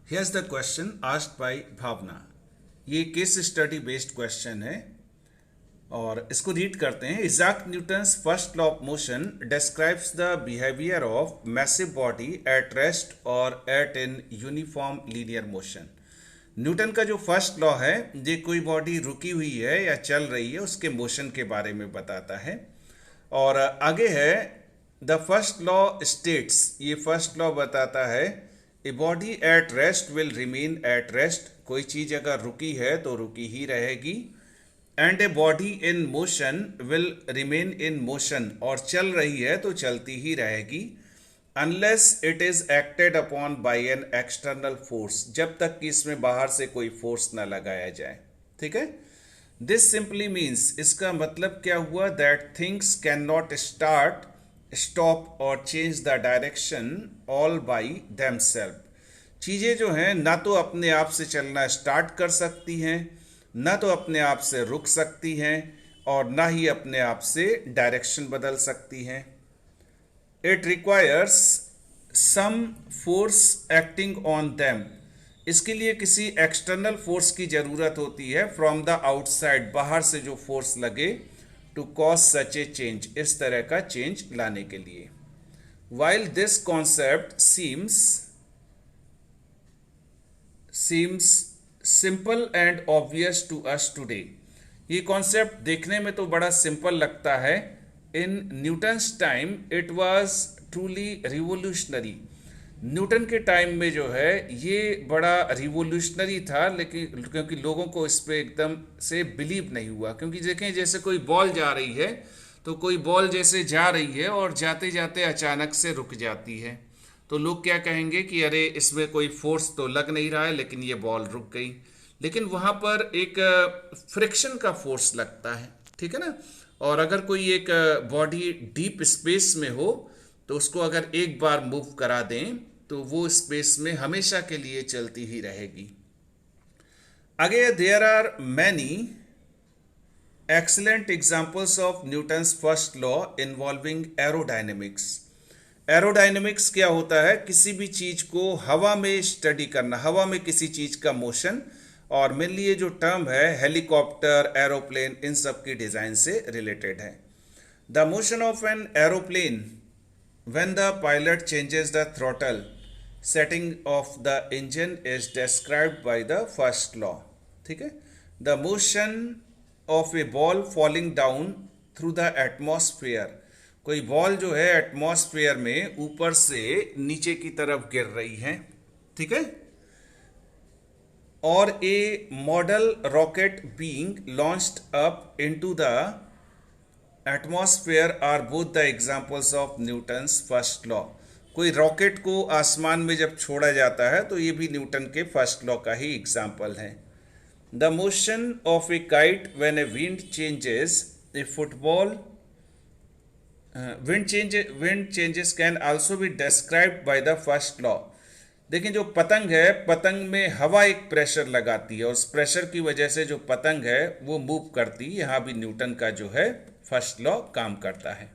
Here's the question asked by भावना। ये case study based question है और इसको रीड करते हैं। Isaac Newton's first law of motion describes the behaviour of massive body at rest और at in uniform linear motion. Newton का जो first law है, ये कोई बॉडी रुकी हुई है या चल रही है उसके मोशन के बारे में बताता है। और आगे है द फर्स्ट लॉ स्टेट्स, ये फर्स्ट लॉ बताता है a body at rest will remain at rest, कोई चीज अगर रुकी है तो रुकी ही रहेगी। And a body in motion will remain in motion, और चल रही है तो चलती ही रहेगी। Unless it is acted upon bye an external force, जब तक कि इसमें बाहर से कोई फोर्स ना लगाया जाए। ठीक है, दिस सिंपली मीन्स, इसका मतलब क्या हुआ, that things can not start, stop और change the direction all by themselves. चीज़ें जो हैं ना तो अपने आप से चलना स्टार्ट कर सकती हैं, ना तो अपने आप से रुक सकती हैं, और ना ही अपने आप से डायरेक्शन बदल सकती हैं। It requires some force acting on them, इसके लिए किसी एक्सटर्नल फोर्स की ज़रूरत होती है, फ्रॉम द आउटसाइड, बाहर से जो फोर्स लगे, to cause such a change, इस तरह का चेंज लाने के लिए। While this concept seems simple and obvious to us today, ये कॉन्सेप्ट देखने में तो बड़ा सिंपल लगता है, in Newton's time it was truly revolutionary. Newton के टाइम में जो है ये बड़ा रिवोल्यूशनरी था, लेकिन क्योंकि लोगों को इस पे एकदम से बिलीव नहीं हुआ। क्योंकि देखें, जैसे कोई बॉल जा रही है तो कोई बॉल जैसे जा रही है और जाते जाते अचानक से रुक जाती है, तो लोग क्या कहेंगे कि अरे इसमें कोई फोर्स तो लग नहीं रहा है, लेकिन ये बॉल रुक गई। लेकिन वहाँ पर एक फ्रिक्शन का फोर्स लगता है, ठीक है ना। और अगर कोई एक बॉडी डीप स्पेस में हो तो उसको अगर एक बार मूव करा दें तो वो स्पेस में हमेशा के लिए चलती ही रहेगी। आगे, there are many excellent examples of Newton's first law involving aerodynamics। Aerodynamics क्या होता है, किसी भी चीज को हवा में स्टडी करना, हवा में किसी चीज का मोशन, और मेनली ये जो टर्म है हेलीकॉप्टर, एरोप्लेन, इन सब की डिजाइन से रिलेटेड है। The motion of an aeroplane when the pilot changes the throttle setting of the engine is described by the first law। ठीक है, the motion of a ball falling down through the atmosphere, कोई ball जो है atmosphere में ऊपर से नीचे की तरफ गिर रही है, ठीक है, और a model rocket being launched up into the atmosphere are both the examples of Newton's first law. कोई रॉकेट को आसमान में जब छोड़ा जाता है तो ये भी न्यूटन के फर्स्ट लॉ का ही एग्जाम्पल है। The motion of A kite when a wind changes, A football wind changes can also be described by the first law. देखिए, जो पतंग है, पतंग में हवा एक प्रेशर लगाती है और उस प्रेशर की वजह से जो पतंग है वो मूव करती है। यहाँ भी न्यूटन का जो है फर्स्ट लॉ काम करता है।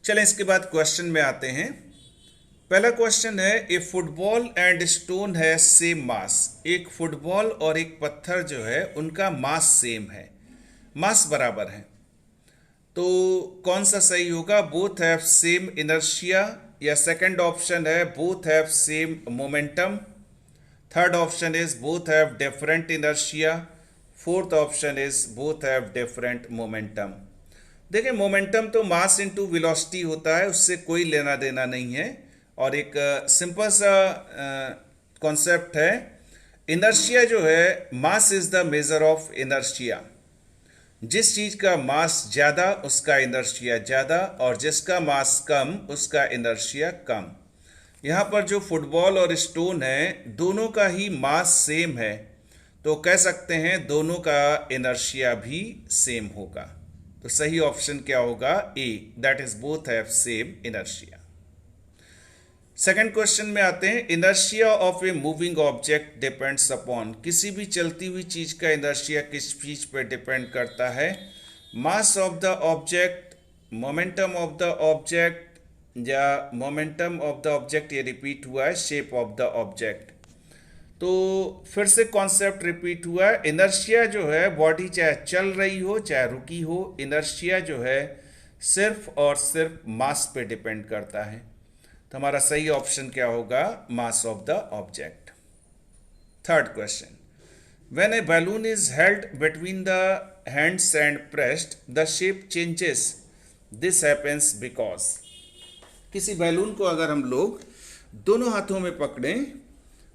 चलें इसके बाद क्वेश्चन में आते हैं। पहला क्वेश्चन है, ए फुटबॉल एंड स्टोन है सेम मास। एक फुटबॉल और एक पत्थर जो है उनका मास सेम है, मास बराबर है, तो कौन सा सही होगा? बोथ हैव सेम इनर्शिया, या सेकंड ऑप्शन है both have same momentum, third option is both have different inertia, fourth option is both have different momentum. देखिए, मोमेंटम तो मास इनटू वेलोसिटी होता है, उससे कोई लेना देना नहीं है, और एक सिंपल सा कॉन्सेप्ट है, इनर्शिया जो है, mass is the measure of inertia. जिस चीज का मास ज्यादा उसका इनर्शिया ज्यादा, और जिसका मास कम उसका इनर्शिया कम। यहाँ पर जो फुटबॉल और स्टोन है दोनों का ही मास सेम है, तो कह सकते हैं दोनों का इनर्शिया भी सेम होगा। तो सही ऑप्शन क्या होगा? A, that is both have same inertia. Second question में आते हैं। Inertia of a moving object depends upon, किसी भी चलती हुई चीज का इनर्शिया किस चीज पर डिपेंड करता है? Mass of the object, momentum of the object, या मोमेंटम ऑफ द ऑब्जेक्ट, ये रिपीट हुआ है, शेप ऑफ द ऑब्जेक्ट। तो फिर से कॉन्सेप्ट रिपीट हुआ। इनर्शिया जो है, बॉडी चाहे चल रही हो चाहे रुकी हो, इनर्शिया जो है सिर्फ और सिर्फ मास पे डिपेंड करता है। तो हमारा सही ऑप्शन क्या होगा? Mass of the object. Third question, when A balloon is held between the hands and pressed the shape changes, this happens because. किसी बैलून को अगर हम लोग दोनों हाथों में पकड़ें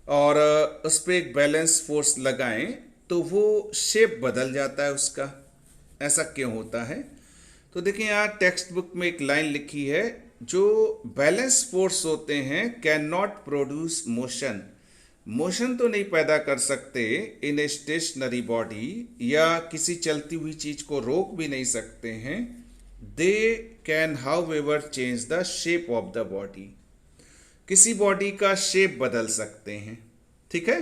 और उस पर एक बैलेंस फोर्स लगाएं तो वो शेप बदल जाता है उसका। ऐसा क्यों होता है? तो देखिए यहाँ टेक्स्ट बुक में एक लाइन लिखी है, जो बैलेंस फोर्स होते हैं can not produce motion. Motion तो नहीं पैदा कर सकते इन ए स्टेशनरी बॉडी, या किसी चलती हुई चीज को रोक भी नहीं सकते हैं। They can how ever change the shape of the body. किसी बॉडी का शेप बदल सकते हैं। ठीक है,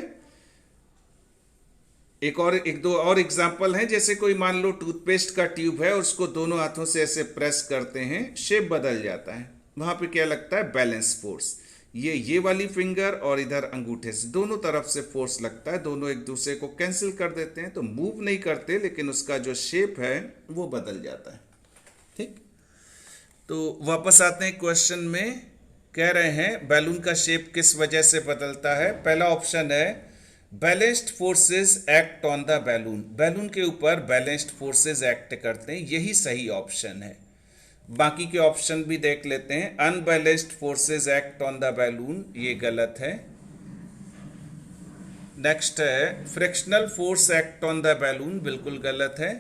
एक दो और एग्जांपल हैं। जैसे कोई मान लो टूथपेस्ट का ट्यूब है, उसको दोनों हाथों से ऐसे प्रेस करते हैं, शेप बदल जाता है। वहां पे क्या लगता है? Balance force. ये वाली फिंगर और इधर अंगूठे से दोनों तरफ से फोर्स लगता है, दोनों एक दूसरे को कैंसिल कर देते हैं, तो मूव नहीं करते लेकिन उसका जो शेप है वो बदल जाता है। ठीक, तो वापस आते हैं क्वेश्चन में। कह रहे हैं बैलून का शेप किस वजह से बदलता है। पहला ऑप्शन है balanced forces act on the balloon. Balloon के ऊपर बैलेंस्ड फोर्सेस एक्ट करते हैं, यही सही ऑप्शन है। बाकी के ऑप्शन भी देख लेते हैं। Unbalanced forces act on the balloon, ये गलत है। नेक्स्ट है frictional force act on the balloon, बिल्कुल गलत है।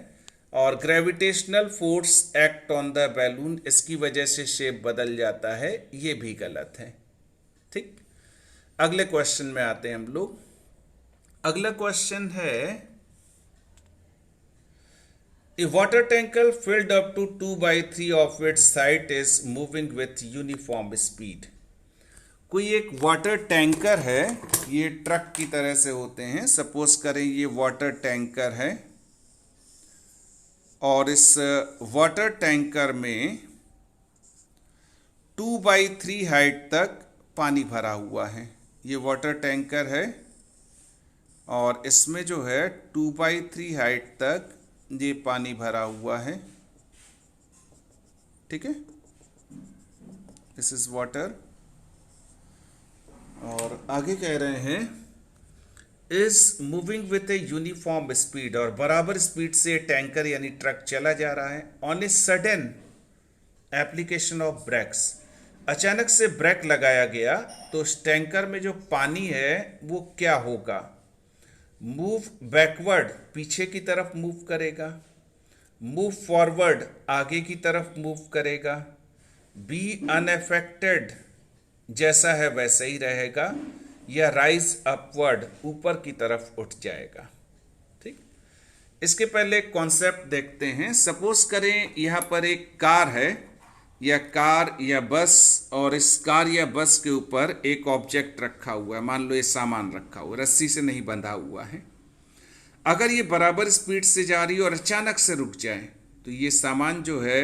और gravitational force act on the balloon, इसकी वजह से शेप बदल जाता है, ये भी गलत है। ठीक, अगले क्वेश्चन में आते हैं हम लोग। अगला क्वेश्चन है, a water tanker filled up to 2/3 of its height is moving with uniform speed. कोई एक वाटर टैंकर है, ये ट्रक की तरह से होते हैं। सपोज करें ये वाटर टैंकर है और इस वाटर टैंकर में 2/3 हाइट तक पानी भरा हुआ है। ये वाटर टैंकर है और इसमें जो है 2/3 हाइट तक ये पानी भरा हुआ है। ठीक है, दिस इज वाटर। और आगे कह रहे हैं is moving with a uniform speed, और बराबर स्पीड से टैंकर यानी ट्रक चला जा रहा है। On a sudden application of brakes, अचानक से ब्रेक लगाया गया तो उस टैंकर में जो पानी है वो क्या होगा? मूव बैकवर्ड, पीछे की तरफ मूव करेगा। मूव फॉरवर्ड, आगे की तरफ मूव करेगा। बी अनअफेक्टेड, जैसा है वैसे ही रहेगा। या राइज अपवर्ड, ऊपर की तरफ उठ जाएगा। ठीक, इसके पहले कॉन्सेप्ट देखते हैं। सपोज करें यहाँ पर एक कार है, या कार या बस, और इस कार या बस के ऊपर एक ऑब्जेक्ट रखा हुआ है। मान लो ये सामान रखा हुआ, रस्सी से नहीं बंधा हुआ है। अगर ये बराबर स्पीड से जा रही है और अचानक से रुक जाए तो ये सामान जो है,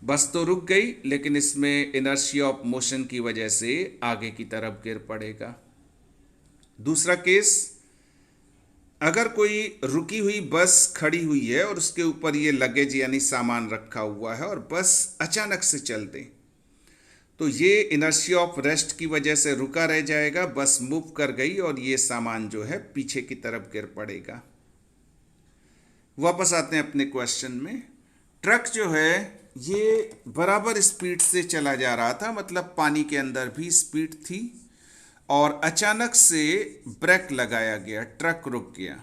बस तो रुक गई लेकिन इसमें इनर्शिया ऑफ मोशन की वजह से आगे की तरफ गिर पड़ेगा। दूसरा केस, अगर कोई रुकी हुई बस खड़ी हुई है और उसके ऊपर ये लगेज यानी सामान रखा हुआ है और बस अचानक से चल दे, तो ये इनर्शिया ऑफ रेस्ट की वजह से रुका रह जाएगा, बस मूव कर गई और ये सामान जो है पीछे की तरफ गिर पड़ेगा। वापस आते हैं अपने क्वेश्चन में। ट्रक जो है ये बराबर स्पीड से चला जा रहा था, मतलब पानी के अंदर भी स्पीड थी, और अचानक से ब्रेक लगाया गया, ट्रक रुक गया।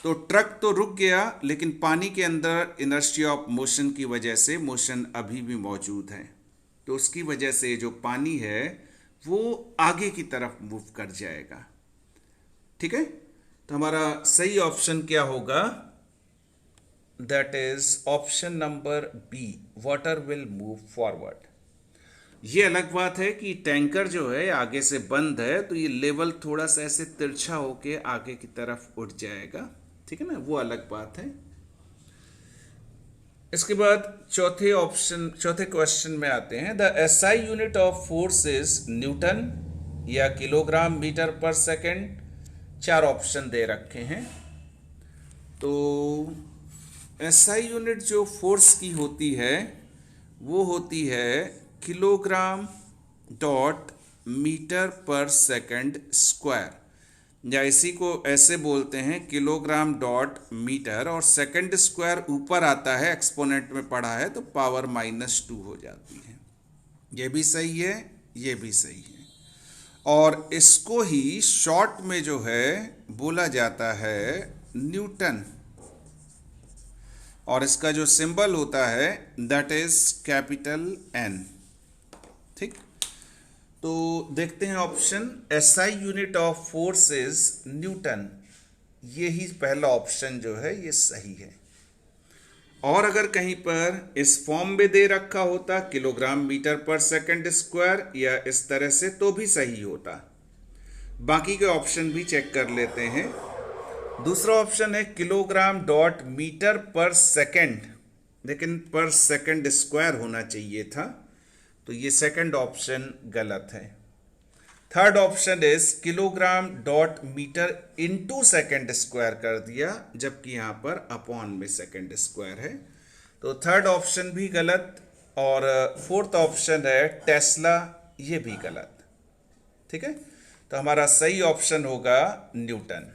तो ट्रक तो रुक गया लेकिन पानी के अंदर इनर्शिया ऑफ मोशन की वजह से मोशन अभी भी मौजूद है, तो उसकी वजह से जो पानी है वो आगे की तरफ मूव कर जाएगा। ठीक है, तो हमारा सही ऑप्शन क्या होगा? That is option number B, water will move forward. ये अलग बात है कि टैंकर जो है आगे से बंद है, तो ये लेवल थोड़ा सा ऐसे तिरछा होके आगे की तरफ उठ जाएगा। ठीक है ना, वो अलग बात है। इसके बाद चौथे क्वेश्चन में आते हैं। The SI unit of force is Newton या किलोग्राम मीटर पर सेकेंड, 4 ऑप्शन दे रखे हैं। तो एसआई यूनिट जो फोर्स की होती है वो होती है किलोग्राम डॉट मीटर पर सेकंड स्क्वायर, या इसी को ऐसे बोलते हैं किलोग्राम डॉट मीटर, और सेकंड स्क्वायर ऊपर आता है, एक्सपोनेंट में पढ़ा है तो पावर -2 हो जाती है। ये भी सही है, ये भी सही है। और इसको ही शॉर्ट में जो है बोला जाता है न्यूटन, और इसका जो सिंबल होता है दैट इज कैपिटल एन। ठीक, तो देखते हैं option, SI unit of force is Newton. ये ही पहला ऑप्शन जो है ये सही है। और अगर कहीं पर इस फॉर्म में दे रखा होता किलोग्राम मीटर पर सेकंड स्क्वायर या इस तरह से तो भी सही होता। बाकी के ऑप्शन भी चेक कर लेते हैं। दूसरा ऑप्शन है किलोग्राम डॉट मीटर पर सेकंड, लेकिन पर सेकंड स्क्वायर होना चाहिए था, तो ये सेकंड ऑप्शन गलत है। Third option is kilogram dot metre into second square कर दिया, जबकि यहां पर अपॉन में सेकंड स्क्वायर है, तो थर्ड ऑप्शन भी गलत। और फोर्थ ऑप्शन है टेस्ला, ये भी गलत। ठीक है, तो हमारा सही ऑप्शन होगा न्यूटन।